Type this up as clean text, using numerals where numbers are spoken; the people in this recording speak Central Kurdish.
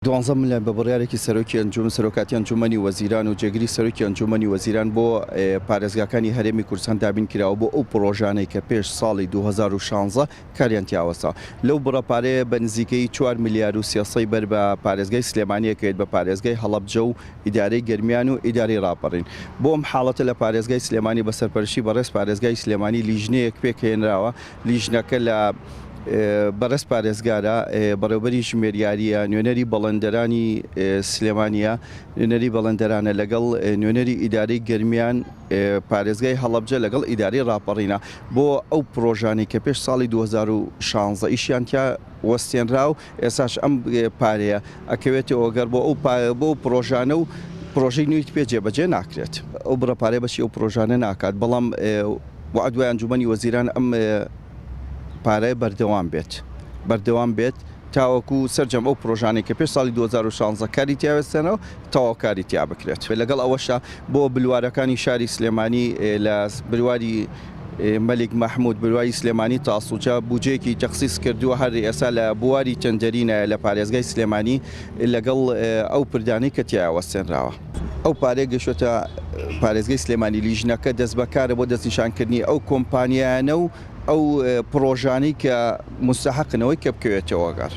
دوانزە ملیۆن بە بڕیارێکی سەرۆکی ئەنجوم سەرۆکاتی ئەنجومەنی وەزیران و جێگیری سەرۆکی ئەنجومەنی وەزیران بۆ پارێزگاکانی هەرێمی کوردستان دابین کراوە بۆ ئەو پرۆژانەی کە پێش ساڵی 2016 کاریان تیاوەستا. لەو بڕەپارەیە بە نزیکەی 4 ملیار و 300 بەر بە پارێزگای سلێمانیەکەوێت بە پارێزگای هەڵەبجە و ئیدارەی گەرمیان و ئیدارەی ڕاپەڕین. بۆم حاڵەتە لە پارێزگای سلێمانی بە سەرپەرشی بەڕێز پارێزگای سلێمانی لیژنەیەک پێکهێنراوە. لیژنەکە لە بەڕێز پارێزگارە بەڕێوەبەری ژمێریاریە نوێنەری بەڵەندەرانی سلێمانیە نوێنەری بەڵەندەرانە لەگەڵ نوێنەری ئیدارەی گەرمیان پارێزگای هەڵەبجە لەگەڵ ئیدارەی ڕاپەڕینە بۆ ئەو پرۆژانەی کە پێش ساڵی 2016 ئیشیان تیا وەستێنرا و ئێساش ئەم پارەیە ئەکەوێتەوە گەر بۆ پرۆژانە و پرۆژەی نوێیت پێ جێبەجێ ناکرێت. ئەو بڕەپارەیە بەشی ئەو پرۆژانە ناکات، بەڵام وعدوای ئەنجومەنی وەزیران ئەم پارەیە بەردەوام بێت تاوەکو سەرجەم ئەو پرۆژانەی کە پێش ساڵی 2016 کاری تیاوەستێنەوە تەواو کاری تیا بکرێت. لەگەڵ ئەوەشە بۆ بلوارەکانی شاری سلێمانی لە برواری مەلیک مەحموود برواری سلێمانی تاسووجە بودجەیەکی تەخسیس کردووە هەر ئێستا لە بواری چەندەرینە لە پارێزگای سلێمانی لەگەڵ ئەو پردانەی کە تیاوەستێنراوە. ئەو پارێ گەشتە پارێزگای سلێمانی لیژنەکە دەست بەکارە بۆ دەستنیشانکردنی ئەو کۆمپانیایانە و ئەو پرۆژانەی کە مستەحقنەوەی کە بکەوێتەوە گەڕ.